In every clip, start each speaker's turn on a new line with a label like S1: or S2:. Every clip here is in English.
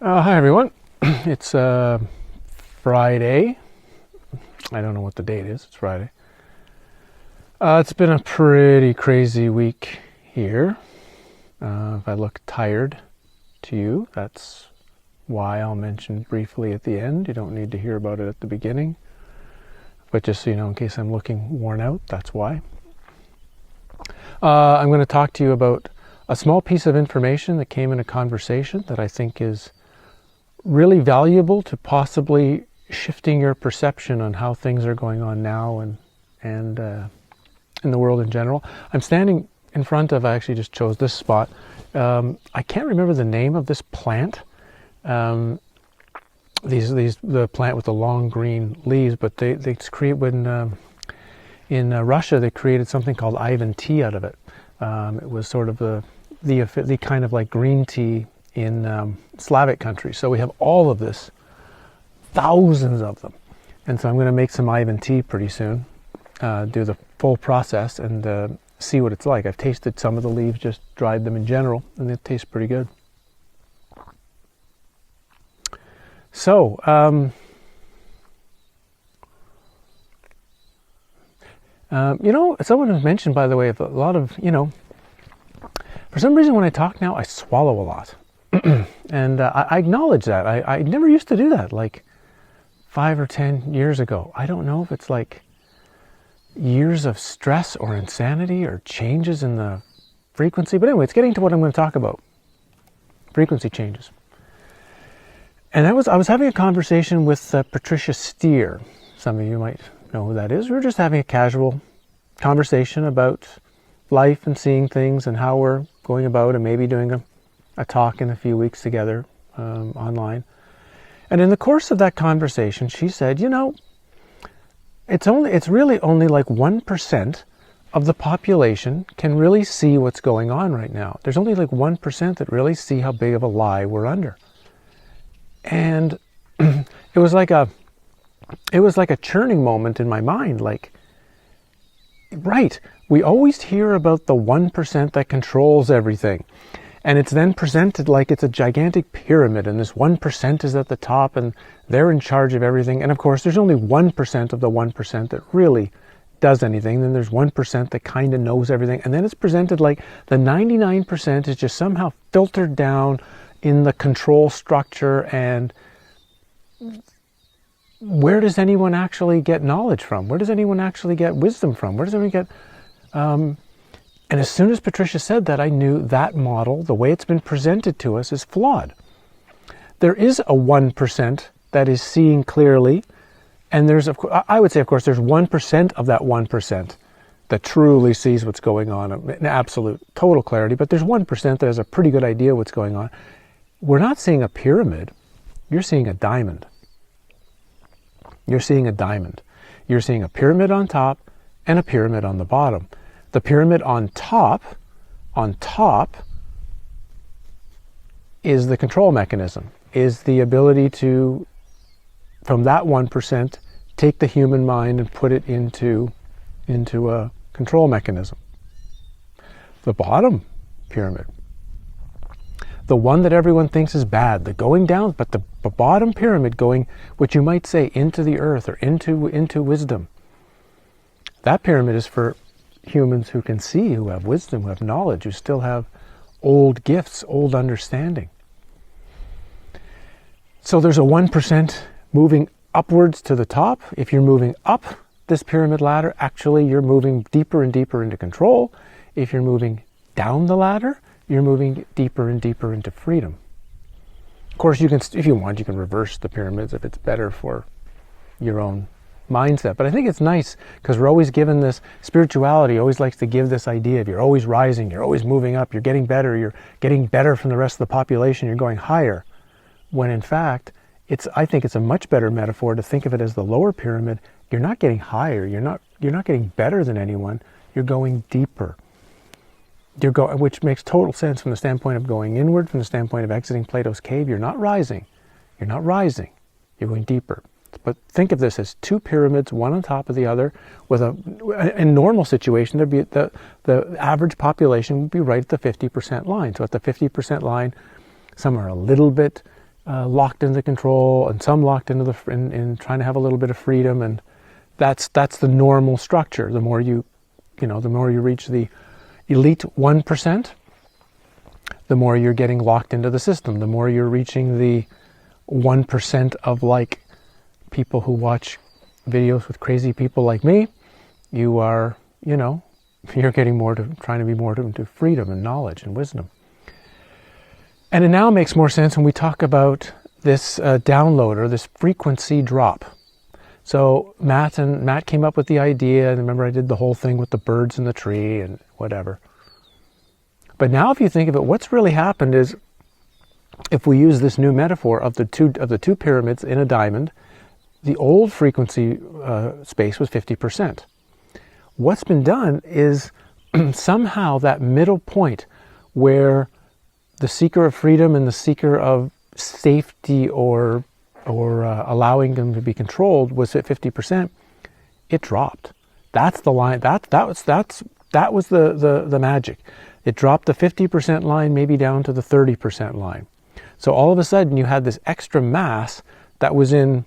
S1: Hi everyone. It's Friday. I don't know what the date is. It's Friday. It's been a pretty crazy week here. If I look tired to you, that's why I'll mention briefly at the end. You don't need to hear about it at the beginning. But just so you know, in case I'm looking worn out, that's why. I'm going to talk to you about a small piece of information that came in a conversation that I think is really valuable to possibly shifting your perception on how things are going on now and in the world in general. I'm standing in front of, I actually just chose this spot. I can't remember the name of this plant. The plant with the long green leaves, but they create when in Russia they created something called Ivan tea out of it. It was sort of the kind of like green tea in Slavic countries. So we have all of this, thousands of them. And so I'm going to make some Ivan tea pretty soon, do the full process and see what it's like. I've tasted some of the leaves, just dried them in general, and it tastes pretty good. So, someone has mentioned, by the way, a lot of, for some reason when I talk now, I swallow a lot. And I acknowledge that. I never used to do that like 5 or 10 years ago. I don't know if it's like years of stress or insanity or changes in the frequency. But anyway, it's getting to what I'm going to talk about. Frequency changes. And I was having a conversation with Patricia. Some of you might know who that is. We were just having a casual conversation about life and seeing things and how we're going about and maybe doing a talk in a few weeks together online. And in the course of that conversation, she said, it's really only like 1% of the population can really see what's going on right now. There's only like 1% that really see how big of a lie we're under. And it was like a churning moment in my mind, like, right, we always hear about the 1% that controls everything. And it's then presented like it's a gigantic pyramid, and this 1% is at the top, and they're in charge of everything. And of course, there's only 1% of the 1% that really does anything. Then there's 1% that kind of knows everything. And then it's presented like the 99% is just somehow filtered down in the control structure. And where does anyone actually get knowledge from? Where does anyone actually get wisdom from? Where does anyone get... And as soon as Patricia said that, I knew that model, the way it's been presented to us, is flawed. There is a 1% that is seeing clearly, and I would say, of course, there's 1% of that 1% that truly sees what's going on in absolute, total clarity, but there's 1% that has a pretty good idea what's going on. We're not seeing a pyramid. You're seeing a diamond. You're seeing a diamond. You're seeing a pyramid on top and a pyramid on the bottom. The pyramid on top is the control mechanism, is the ability to, from that 1%, take the human mind and put it into a control mechanism. The bottom pyramid, the one that everyone thinks is bad, the going down, but the bottom pyramid going, what you might say, into the earth or into wisdom. That pyramid is for humans who can see, who have wisdom, who have knowledge, who still have old gifts, old understanding. So there's a 1% moving upwards to the top. If you're moving up this pyramid ladder, actually you're moving deeper and deeper into control. If you're moving down the ladder, you're moving deeper and deeper into freedom. Of course, you can, if you want, you can reverse the pyramids if it's better for your own mindset. But I think it's nice because we're always given this, spirituality always likes to give this idea of you're always rising, you're always moving up, you're getting better from the rest of the population, you're going higher. When in fact, I think it's a much better metaphor to think of it as the lower pyramid. You're not getting higher, you're not getting better than anyone, you're going deeper. Which makes total sense from the standpoint of going inward, from the standpoint of exiting Plato's cave. You're not rising, you're going deeper. But think of this as two pyramids, one on top of the other. With in normal situation, there'd be the average population would be right at the 50% line. So at the 50% line, some are a little bit locked into control, and some locked into in trying to have a little bit of freedom, and that's the normal structure. The more you reach the elite 1%, the more you're getting locked into the system. The more you're reaching the 1% of like people who watch videos with crazy people like me, you are, you're getting trying to be more to freedom and knowledge and wisdom. And it now makes more sense when we talk about this download, or this frequency drop. So Matt came up with the idea, and remember I did the whole thing with the birds in the tree and whatever. But now if you think of it, what's really happened is, if we use this new metaphor of the two pyramids in a diamond, the old frequency space was 50%. What's been done is somehow that middle point where the seeker of freedom and the seeker of safety or allowing them to be controlled was at 50%. It dropped. That's the line. That was the magic. It dropped the 50% line maybe down to the 30% line. So all of a sudden you had this extra mass that was in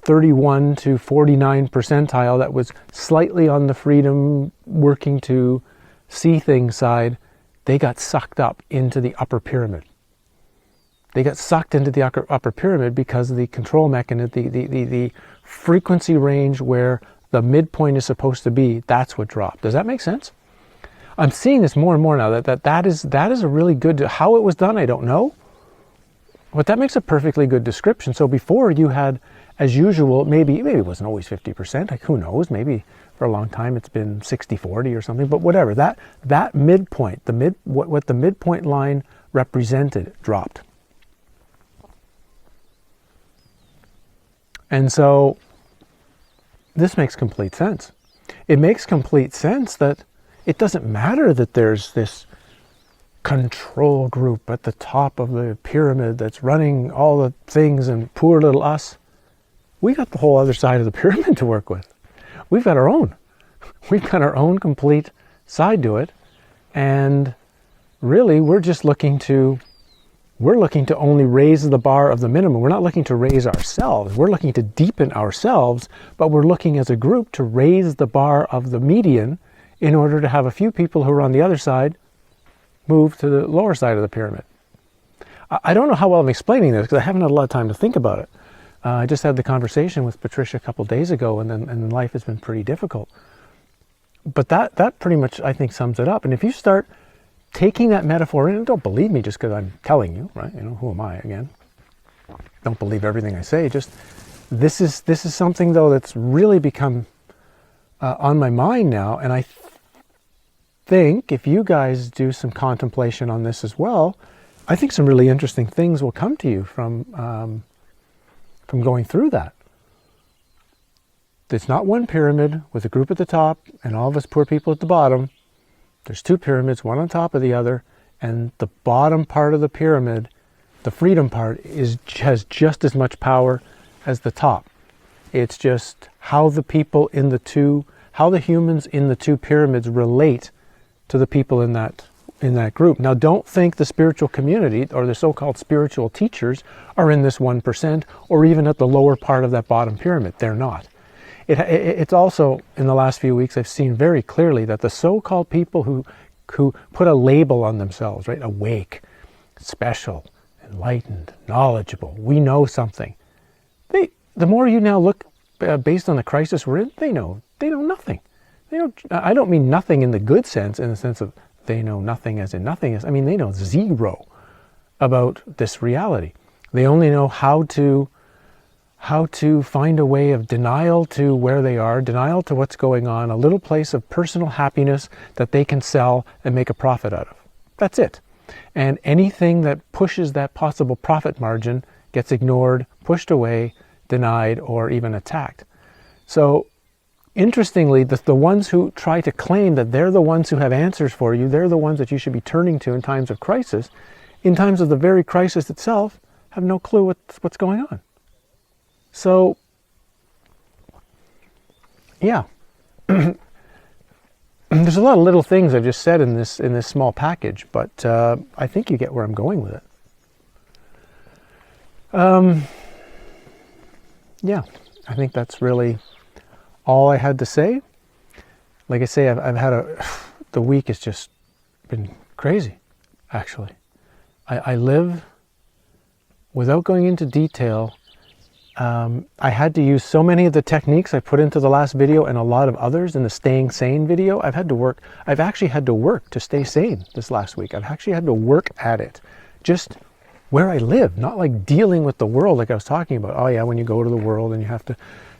S1: 31 to 49 percentile that was slightly on the freedom, working to see things side. They got sucked up into the upper pyramid. They got sucked into the upper pyramid because of the control mechanism, the frequency range where the midpoint is supposed to be. That's what dropped. Does that make sense? I'm seeing this more and more now. That is a really good. How it was done, I don't know, but that makes a perfectly good description. So before you had, as usual, maybe it wasn't always 50%. Like, who knows? Maybe for a long time it's been 60-40 or something. But whatever. That midpoint, what the midpoint line represented, dropped. And so this makes complete sense. It makes complete sense that it doesn't matter that there's this control group at the top of the pyramid that's running all the things, and poor little us. We got the whole other side of the pyramid to work with. We've got our own. We've got our own complete side to it. And really, we're looking to only raise the bar of the minimum. We're not looking to raise ourselves. We're looking to deepen ourselves, but we're looking as a group to raise the bar of the median in order to have a few people who are on the other side move to the lower side of the pyramid. I don't know how well I'm explaining this because I haven't had a lot of time to think about it. I just had the conversation with Patricia a couple days ago, and life has been pretty difficult. But that pretty much, I think, sums it up. And if you start taking that metaphor in, and don't believe me just because I'm telling you, right? Who am I again? Don't believe everything I say. Just this is something though that's really become on my mind now, and I think if you guys do some contemplation on this as well, I think some really interesting things will come to you from going through that. It's not one pyramid with a group at the top and all of us poor people at the bottom. There's two pyramids, one on top of the other, and the bottom part of the pyramid, the freedom part, has just as much power as the top. It's just how the humans in the two pyramids relate to the people in that group. Now, don't think the spiritual community or the so-called spiritual teachers are in this 1% or even at the lower part of that bottom pyramid. They're not. It's also, in the last few weeks, I've seen very clearly that the so-called people who put a label on themselves, right? Awake, special, enlightened, knowledgeable, we know something. The more you now look based on the crisis we're in, they know nothing. I don't mean nothing in the good sense, in the sense of they know nothing as in nothingness. I mean, they know zero about this reality. They only know how to find a way of denial to where they are, denial to what's going on, a little place of personal happiness that they can sell and make a profit out of. That's it. And anything that pushes that possible profit margin gets ignored, pushed away, denied, or even attacked. So interestingly, the ones who try to claim that they're the ones who have answers for you, they're the ones that you should be turning to in times of crisis, in times of the very crisis itself, have no clue what's going on. So, yeah, there's a lot of little things I've just said in this small package, but I think you get where I'm going with it. Yeah, I think that's really all I had to say. Like I say, I've had the week has just been crazy, actually. I live, without going into detail, I had to use so many of the techniques I put into the last video and a lot of others in the staying sane video. I've actually had to work to stay sane this last week. I've actually had to work at it, just where I live, not like dealing with the world like I was talking about. Oh yeah, when you go to the world and you have to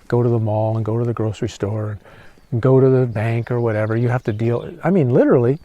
S1: go to the mall and go to the grocery store and go to the bank or whatever, you have to deal. I mean, literally,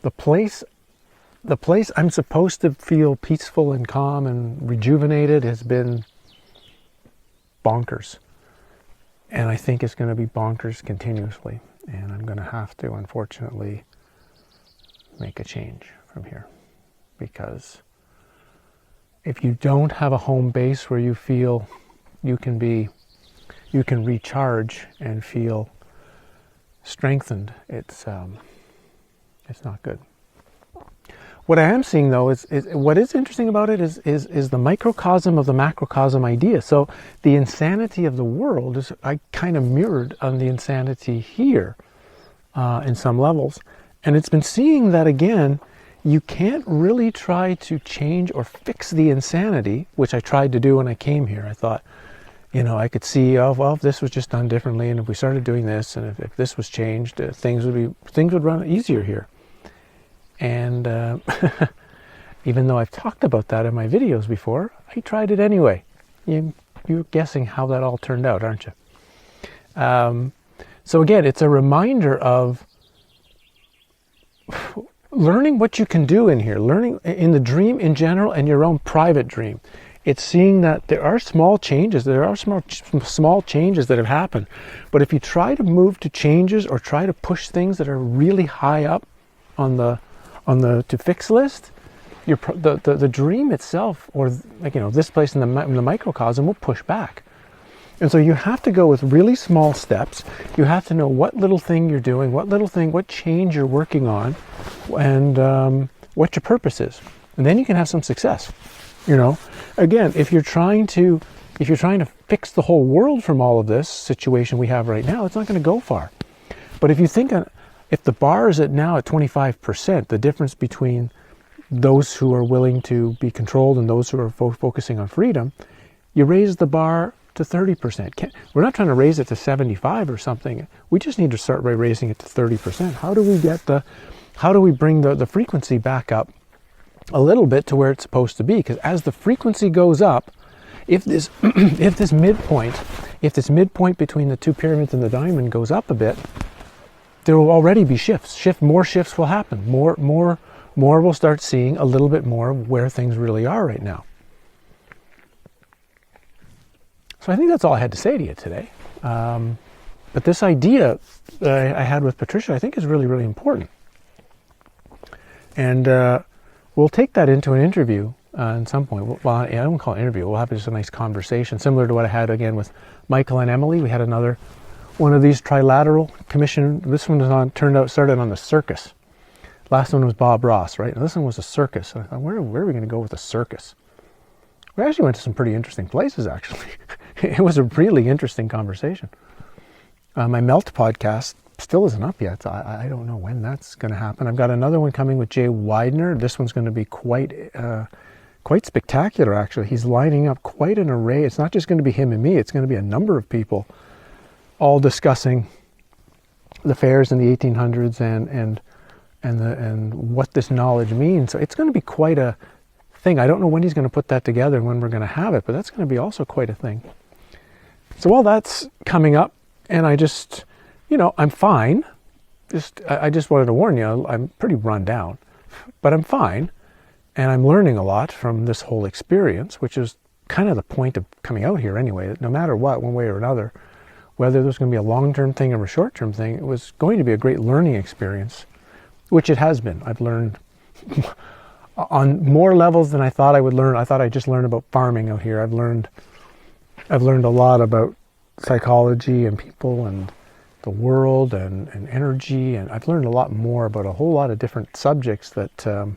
S1: the place I'm supposed to feel peaceful and calm and rejuvenated has been bonkers. And I think it's going to be bonkers continuously. And I'm going to have to, unfortunately, make a change from here. Because if you don't have a home base where you feel you can recharge and feel strengthened, it's not good. What I am seeing, though, is what is interesting about it is the microcosm of the macrocosm idea. So the insanity of the world is I kind of mirrored on the insanity here in some levels. And it's been seeing that again, you can't really try to change or fix the insanity, which I tried to do when I came here. I thought, I could see, if this was just done differently, and if we started doing this, and if this was changed, things would run easier here. And even though I've talked about that in my videos before, I tried it anyway. You're guessing how that all turned out, aren't you? So again, it's a reminder of learning what you can do in here, learning in the dream in general and your own private dream. It's seeing that there are small changes, small changes that have happened. But if you try to move to changes or try to push things that are really high up on the to fix list, the dream itself, or this place in the microcosm will push back. And so you have to go with really small steps. You have to know what little thing you're doing, what change you're working on, and what your purpose is. And then you can have some success. Again, if you're trying to fix the whole world from all of this situation we have right now, it's not going to go far. But if you think, if the bar is now at 25%, the difference between those who are willing to be controlled and those who are focusing on freedom, you raise the bar to 30%. We're not trying to raise it to 75 or something. We just need to start by raising it to 30%. How do we bring the frequency back up a little bit to where it's supposed to be? Because as the frequency goes up, if this midpoint between the two pyramids and the diamond goes up a bit, there will already be shifts. More shifts will happen. More we'll start seeing a little bit more of where things really are right now. So I think that's all I had to say to you today. But this idea that I had with Patricia, I think is really, really important. And we'll take that into an interview at some point. Well, I don't call it an interview. We'll have just a nice conversation, similar to what I had again with Michael and Emily. We had another one of these trilateral commission. This one started on the circus. Last one was Bob Ross, right? And this one was a circus. I thought, where are we going to go with a circus? We actually went to some pretty interesting places, actually. It was a really interesting conversation. My Melt podcast still isn't up yet. I don't know when that's going to happen. I've got another one coming with Jay Widener. This one's going to be quite spectacular, actually. He's lining up quite an array. It's not just going to be him and me. It's going to be a number of people all discussing the fairs in the 1800s and what this knowledge means. So it's going to be quite a thing. I don't know when he's going to put that together and when we're going to have it, but that's going to be also quite a thing. So all that's coming up, and I just, I'm fine. I just wanted to warn you, I'm pretty run down, but I'm fine, and I'm learning a lot from this whole experience, which is kind of the point of coming out here anyway. That no matter what, one way or another, whether there's going to be a long-term thing or a short-term thing, it was going to be a great learning experience, which it has been. I've learned on more levels than I thought I would learn. I thought I'd just learn about farming out here. I've learned a lot about psychology and people and the world and energy, and I've learned a lot more about a whole lot of different subjects that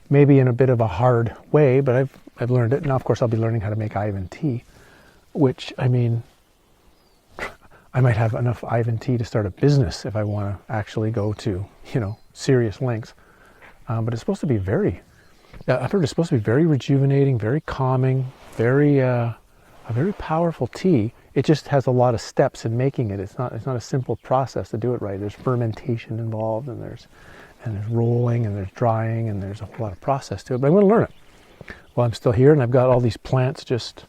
S1: maybe in a bit of a hard way, but I've learned it. Now, of course, I'll be learning how to make Ivan tea, which, I mean, I might have enough Ivan tea to start a business if I want to actually go to, you know, serious lengths. But it's supposed to be I've heard it's supposed to be very rejuvenating, very calming, a very powerful tea. It just has a lot of steps in making it. It's not a simple process to do it right. There's fermentation involved, and there's rolling, and there's drying, and there's a whole lot of process to it. But I'm going to learn it while I'm still here, and I've got all these plants just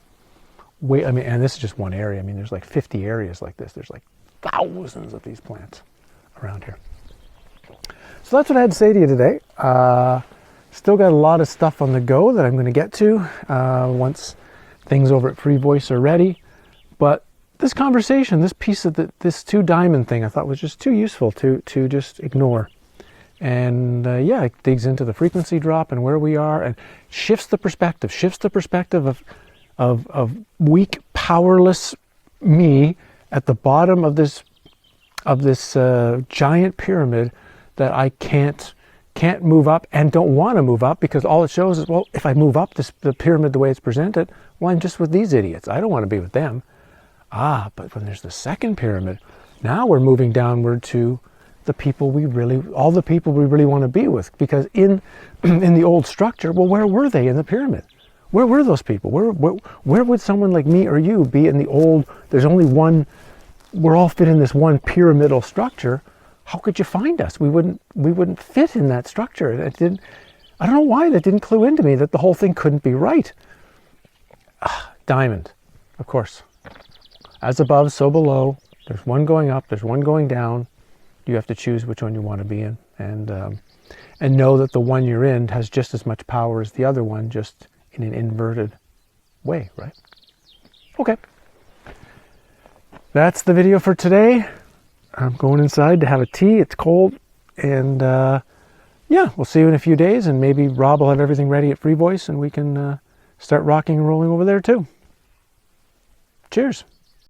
S1: and this is just one area. I mean, there's like 50 areas like this. There's like thousands of these plants around here. So that's what I had to say to you today. Still got a lot of stuff on the go that I'm going to get to once things over at Free Voice are ready. But this conversation, this piece of this 2 diamond thing, I thought was just too useful to just ignore. And yeah, it digs into the frequency drop and where we are, and shifts the perspective of weak, powerless me at the bottom of this giant pyramid that I can't move up and don't want to move up, because all it shows is, well, if I move up the pyramid the way it's presented, well, I'm just with these idiots. I don't want to be with them. But when there's the second pyramid, now we're moving downward to all the people we really want to be with. Because in the old structure, well, where were they in the pyramid? Where were those people? Where would someone like me or you be in the old? There's only one. We're all fit in this one pyramidal structure. How could you find us? We wouldn't fit in that structure. I don't know why that didn't clue into me that the whole thing couldn't be right. Diamond, of course. As above, so below. There's one going up. There's one going down. You have to choose which one you want to be in, and know that the one you're in has just as much power as the other one, just in an inverted way, right? Okay. That's the video for today. I'm going inside to have a tea. It's cold, and yeah, we'll see you in a few days, and maybe Rob will have everything ready at Free Voice, and we can start rocking and rolling over there too. Cheers.